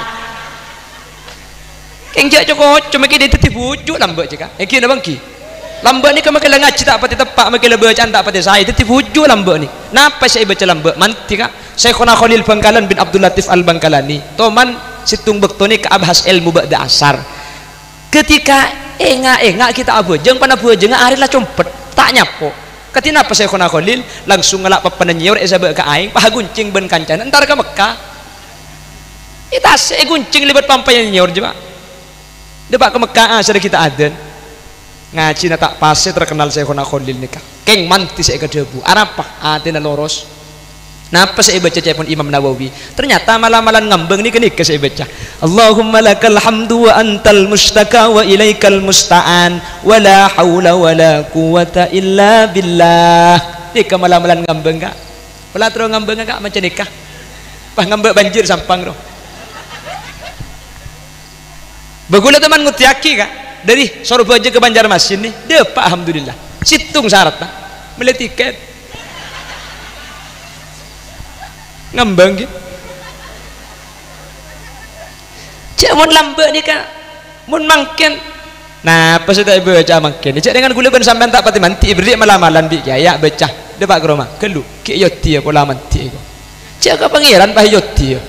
enggak cokot cuma kita tetap wujud lambak cakapeki na bangki lambak ni kama kala ngaji tak pati tepak makila bacaan tak pati saya tetap wujud lambak ni napa saya baca lambak manti kak Syekhuna Khalil Bangkalan bin Abdul Latif Al Bangkalani toman situng bektoni ke abhas ilmu ba'da asar ketika enga kita abujeng pana bujeng arilah compet tak nyapo ketina apa Syekhuna Khalil langsung ngelak papananyor esabak ka aing pahaguncing ben kancan entar ke Mekah itas guncing libat pampayan nyor je pak depak ke Mekah sudah kita adan ngaji na tak pasti terkenal Syekhuna Khalil nikah keng manti saya kedebu arapah atina loros napa saya baca cepon Imam Nawawi ternyata malam-malam ngambeng ni kenik saya baca Allahumma lakal hamdu wa antal mustaka wa ilaikal musta'an wa la hawla wa la quwata illa billah nikah malam-malam ngambeng kak pula terus ngambeng kak macam nikah pah ngambek banjir sampang roh bagula teman ngutiaki kak dari Sorbaja ke Banjarmasin nih deh pak alhamdulillah situng syaratnya beli tiket ngembang gitu cak mun lambe nih kak mun mangken nah pas itu ibu baca mangken cak dengan gula ben sampean tak pati manti beri malam-malam bi ya baca deh pak kroma kelu ki yoti ya pola manti cak ke pangeran pak yoti ya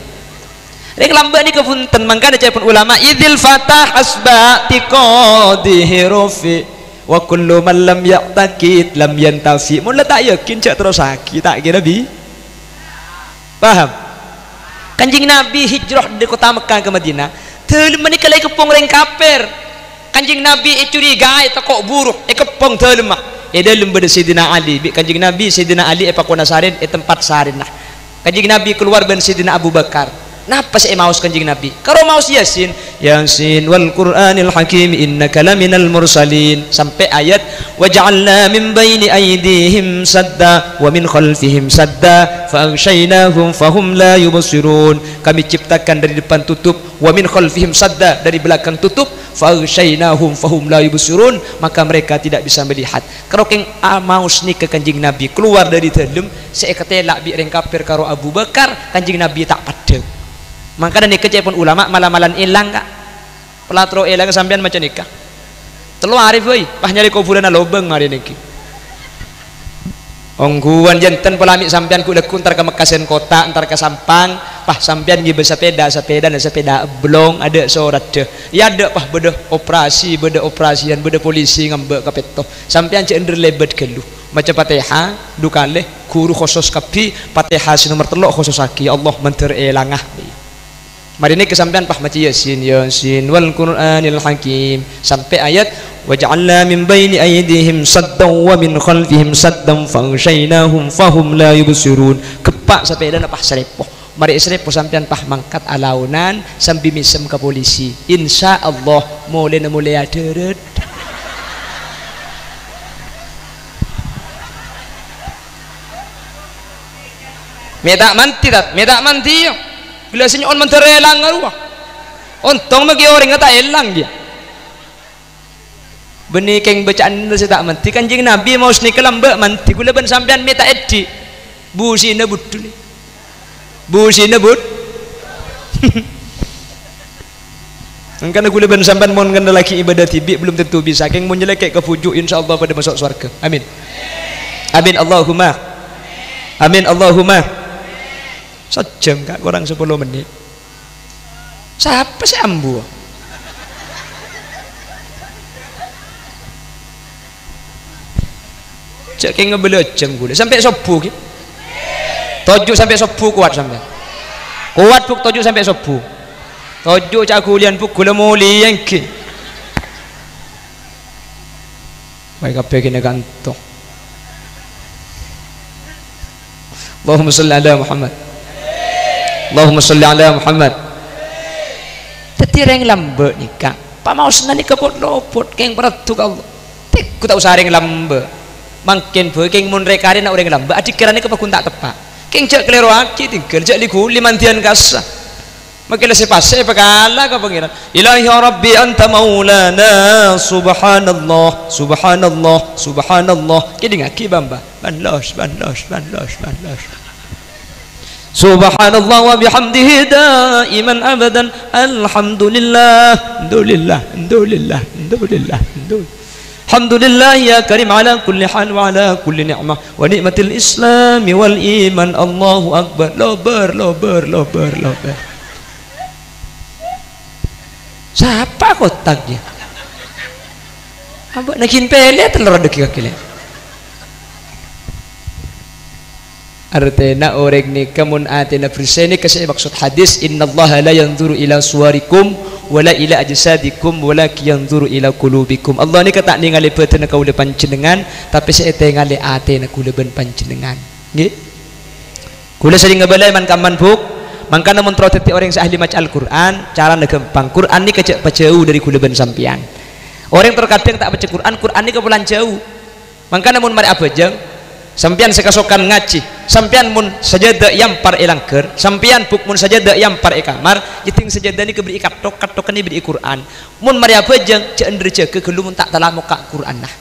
ring lambak ni kepunten mangkana cepun ulama idil fatah asba tiqadihi rufi wa kullu man lam yaqtakid lam yantafi mun tak yakin cak terus sakit tak kira bi paham kanjing Nabi hijrah dari kota Mekah ke Madinah teuleum menika lay kepong ring kafir kanjing Nabi curiga eta kok buruh kepong teuleum mah dalam bade Sayyidina Ali bi kanjing Nabi Sayyidina Ali pakona sarin tempat sarin nah kanjing Nabi keluar ben Sayyidina Abu Bakar napa saya maus kanjing Nabi karo maus Yasin wal Qur'anil Hakim innaka laminal mursalin sampai ayat waj'alna min baini aydihim sadda wa min khalfihim sadda fa'aghshaynahum fahum la yubsirun kami ciptakan dari depan tutup wa min khalfihim sadda dari belakang tutup fa'aghshaynahum fahum la yubsirun maka mereka tidak bisa melihat karo keng maus ni ke kanjing Nabi keluar dari dalam saya ketelak bi reng kafir karo Abu Bakar kanjing Nabi tak padeng makanya nikah cepon ulama malam-malam ilang kak pelatro ilang sampean macam nikah telu arif woi pah nyari kuburan lobeng hari niki ongguan jantan pelami sampean ku lekun ntar ke Mekasen kota ntar ke Sampang pah sampean gi bersepeda dan sepeda blong ada sorat deh ya ada pah beda operasian beda polisi ngambek kapeto sampean cek ender lebet gelu macam Fatihah dukale guru khusus kapi Fatihah nomor 3 khusus aki Allah menter elangah mari ini kesampean pah maci Yasin wal Qur'anil Hakim sampai ayat waj'alna min baini aydihim saddan wa min khalfihim saddan faghshaynahum fahum la yubsirun kepak sampai dan pah serepoh mari serepoh sampean pah mangkat alaunan sambil misem ke polisi insyaallah mulai ada Meta manti tat, meta manti yo. Bila sinyon man terelang ngaruah. Ontong magi orang ngata elang dia. Benih keng bacaan itu tak manti kanjeng Nabi mau seni kelambak manti gula ben sampean meta edi. Busina budul. Busina bud. Angkana gula ben sampean mon kena laki ibadah tibi belum tentu bisa. Keng mun jelek ke fujuk insyaallah pada masuk surga. Amin. Amin Allahumma. Amin Allahumma. Sejam kak kurang 10 menit. Siapa sih ambu? Cek kayak ngebeli jam gula sampai subuh gitu. Tojuk sampai subuh kuat sampai. Kuat buk tojuk sampai subuh. Tojuk cak kulian buk gula muli yang ki. Baik apa kena gantung. Allahumma salli ala Muhammad. Allahumma salli ala Muhammad. Tetireng lambe nikah. Pak mau senang nikah pot lopot keng peratu Allah. Tek ku tak usah reng lambe. Mangkin boy keng mun rekare nak orang lambe. Adik kirane kepakun tak tepak. Keng cek kelero aki tinggal cek liku limantian kasah. Makin sepase pekala ka pangeran. Ilahi Rabbi anta maulana subhanallah subhanallah subhanallah. Kedi ngaki bamba. Banlos. Subhanallah wa bihamdihi daiman abadan alhamdulillah alhamdulillah ya karim ala kulli hal wa ala kulli ni'mah wa ni'matil islam wal iman Allahu akbar lober siapa kotaknya abak nakin pele telur deki kakile artinya orang ni kamun atina berseni kasih maksud hadis innallaha la yanzuru ila suwarikum wala ila ajsadikum walakin yanzuru ila qulubikum. Allah ni kata ningali betena kaula panjenengan tapi saya ningali atena kaula ben panjenengan nggih. Kula sering ngebalai man kaman buk mangkana mun proteti orang ahli maca Al-Qur'an cara gampang Qur'an ni kecek jauh dari kula ben sampean. Orang terkadang tak baca Qur'an ni kepulan jauh. Mangkana mun mari abajeng sampian sekasokan ngaji sampian mun sajadah yampar elangker sampian buk mun sajadah yampar kamar jiting sajadah ni keberi katok ni beri Quran mun mari abajeng cek ndri cek kelum tak telah muka Quran nah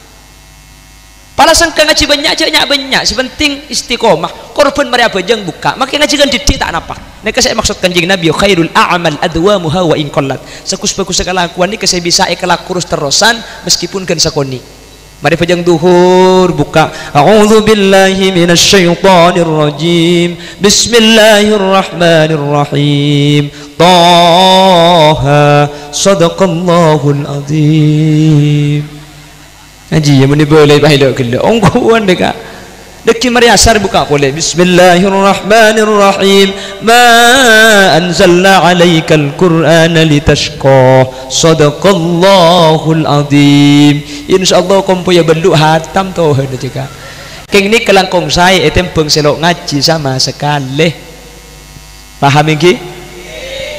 pala sangka ngaji banyak si penting istiqomah korban mari abajeng buka makin ngaji kan didik tak napa nek saya maksud kanjeng Nabi khairul a'mal adwamuha wa in qallat sekus-bagus kelakuan ni saya bisa kurus terusan meskipun kan sakoni. Mari pajang duhur buka a'udzu billahi minasyaitonir rajim bismillahirrahmanirrahim taha sadaqallahul azim ngaji yang meni boleh bahilok gelo ongkuan deka deki mari asar buka boleh bismillahirrahmanirrahim ma anzalna alaikal qur'ana litashqa sadaqallahul azim insyaallah kompo ya beluk hatam toh ada juga keng ni kelangkong saya etempeng selok ngaji sama sekali paham iki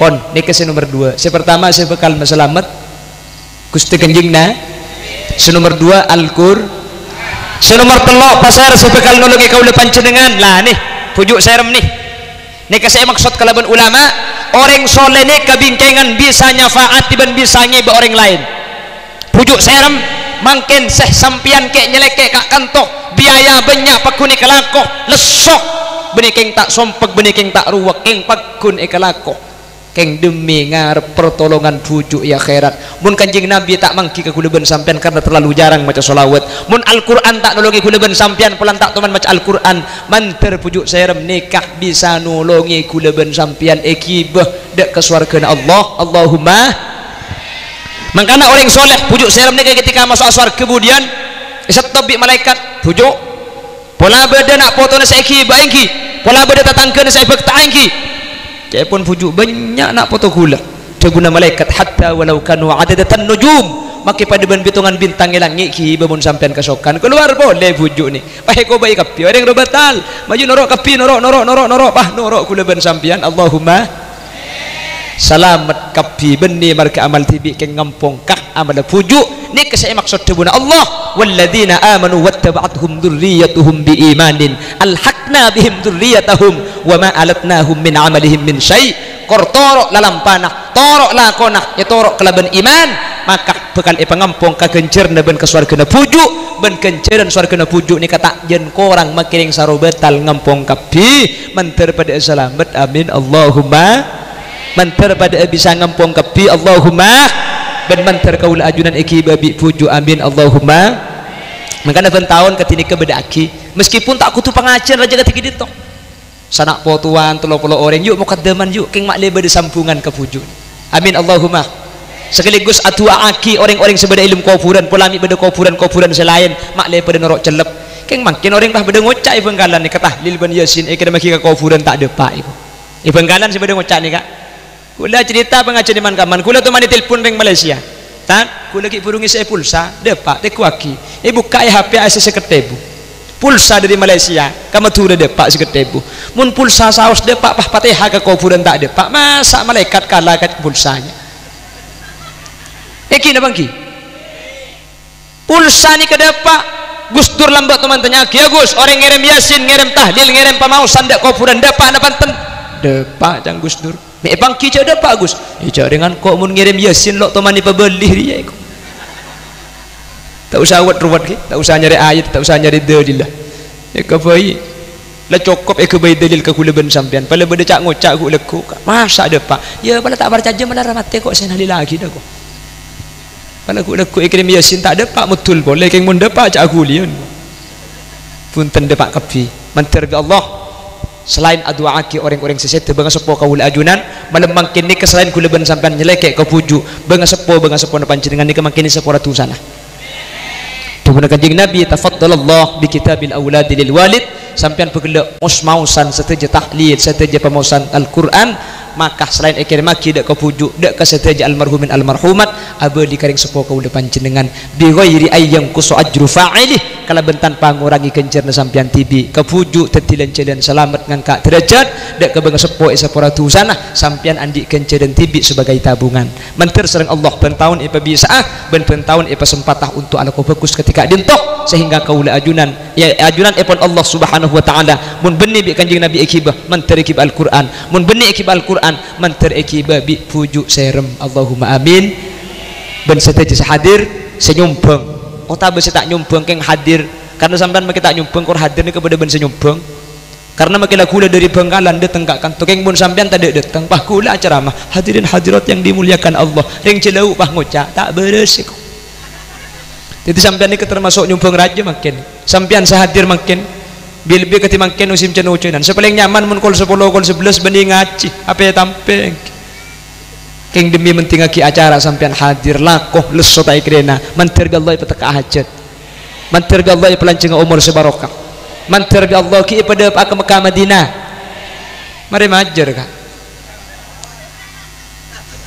pon ni kese nomor 2 saya pertama saya bekal selamat Gusti Kanjeng na nomor 2 Al-Qur'an senomor telok pasar sebekal nolongi kaula panjenengan lah nih pujuk serem nih saya maksud kalaban ulama orang soleh nih kebingkengan bisa nyafaat dan bisa ngebe orang lain pujuk serem mangken seh sampian kek nyeleke kak kantok biaya banyak pakuni kelakoh lesok benih keng tak sompek benih keng tak ruwak keng pakun ekalakoh keng demi ngarep pertolongan bujuk ya khairat mun kanjeng Nabi tak mangki ke kula ben sampean karena terlalu jarang maca selawat mun Al-Qur'an tak nolongi kula ben sampean pulang tak teman maca Al-Qur'an manter pujuk serem nikah bisa nolongi kula ben sampean ekibah dek ke surga Allah Allahumma makanya orang soleh pujuk serem nikah ketika masuk surga kemudian isatobi malaikat pujuk pola beda nak foto na saya ekibah engki pola beda tatangkeun saya bekta engki kaya pun pujuk banyak nak foto gula teguna malaikat hatta walau kanu adadatan nujum maki pada benbitungan bintang langit ki bamun sampean kesokan keluar boleh pujuk ni baik ko baik kapi orang ro batal maju norok kapi norok bah norok kula ben sampean Allahumma selamat kapi benih marka amal tibi keng ngampung kah amal pujuk ni kesai maksud debuna Allah walladzina amanu wattaba'athum dzurriyyatuhum biimanin alhaqna bihim dzurriyyatahum wa ma alatnahum min amalihim min syai' kortorok lalam panah torok lakonah ya torok kelaban iman maka bekal pengampung kagencerna ben kesuargana pujuk ben kenceran suargana pujuk ni kata jen korang makiring sarobetal ngampung kapi menter pada selamat amin Allahumma menter pada bisa ngampung kapi Allahumma ben menter kaula ajunan iki babi pujuk amin Allahumma makanya ben tahun ketika beda aki meskipun tak kutu pengajian raja ketika itu sanak potuan 30 orang yuk mukaddaman yuk keng mak leba di sampungan ke pujuk amin Allahumma sekaligus atua aki orang-orang sebeda ilmu kufuran polami beda kufuran selain mak leba pada norok celep keng makin orang bah beda ngocak ibenggalan ni kata lil ban yasin kena maki ke kufuran tak ada pak ibu ibenggalan sebeda ngocak ni kak kula cerita pengajian di man kula tu mani telefon ring Malaysia tak kula ki burungi saya pulsa depak teku aki ibu kai HP asa seketebu pulsa dari Malaysia kamu tuh udah depak seketebu mun pulsa saus depak pah Fatihah ke kufuran tak depak masa malaikat kalah kat pulsanya Eki na bangki pulsa ni ke depak Gus Dur lambat teman tanya ya Gus orang ngirim yasin ngirim tahlil ngirim pamausan dak kufuran depak na panten depak jang Gus Dur mek bangki cak depak Gus cak dengan kok mun ngirim yasin lok teman ni pebelih dia iku tak usah ruwet tak usah nyari ayat tak usah nyari dalil lah ya kapai la cukup bayi dalil ke kula ben sampean pala beda cak ngocak ku leku masa depak ya pala tak percaya malah ramate kok sen hari lagi dah kok pala ku leku ikrim yasin tak depak betul boleh keng mun depak cak aku liun punten depak kapi menterbi Allah selain aduaki orang-orang seset bangga sepo kaula ajunan malam mangkin ni keselain kula ben sampean nyelekek ke puju bangga sepo na panjenengan ni kemangkin sepo ratu sana Kemudian kanjeng Nabi tafaddalallah bi kitabil auladi lil walid sampean pegelak mausan seteja tahlil seteja pemausan Al-Qur'an maka selain ekir maki dak kepujuk dak ka seteja almarhumin almarhumat abadi karing sepo kaula panjenengan bi ghairi ayyam kusu ajru fa'ilih kala bentan pangurangi kencerna sampean tibi kepujuk tetilan-celan selamat ngan ka derajat dak ke bangsa sepo sepora sana sampean andi kenceren tibi sebagai tabungan menter sereng Allah ben taun ipa bisa ben taun ipa sempatah untuk ala fokus ketika dintoh sehingga kaula ajunan ya ajunan ipon Allah subhanahu wa ta'ala mun beni bi kanjeng Nabi ikibah menter ikib Al-Qur'an mun beni ikib Al-Qur'an menter ikibah bi pujuk serem Allahumma amin ben seteja hadir senyumpeng otak besi tak nyumpeng keng hadir karena sampean maki tak nyumpeng kor hadir ni kepada ben senyumpeng karena makilah kula dari Bengkalan datang kak kantor keng mun sampean tak datang pah kula ceramah hadirin hadirat yang dimuliakan Allah ring celau pah ngocak tak beres iku jadi sampean ni termasuk nyumpeng raja makin sampean sehadir makin bil-bil ketimangkin usim cenucinan sepaling nyaman mun kol 10 kol 11 bening ngaji apa ya tampeng keng demi mentingaki acara sampean hadir lakoh lesot ai krena mantir Allah petaka hajat mantir Allah pelanceng umur sebarokah mantir Allah ki pada ke Mekah Madinah mari majer kak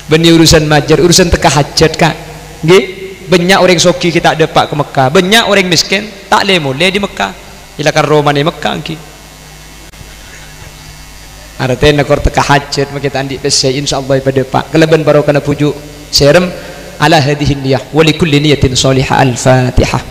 beni urusan majer urusan teka hajat kak nggih banyak orang soki kita dapat ke Mekah banyak orang miskin tak boleh di Mekah ilakan Roma di Mekah ki artinya nak teka hajat kita andi pese insyaallah pada pak keleban baru kena pujuk serem ala hadhihi niyah wa likulli niyatin salihah al-fatihah.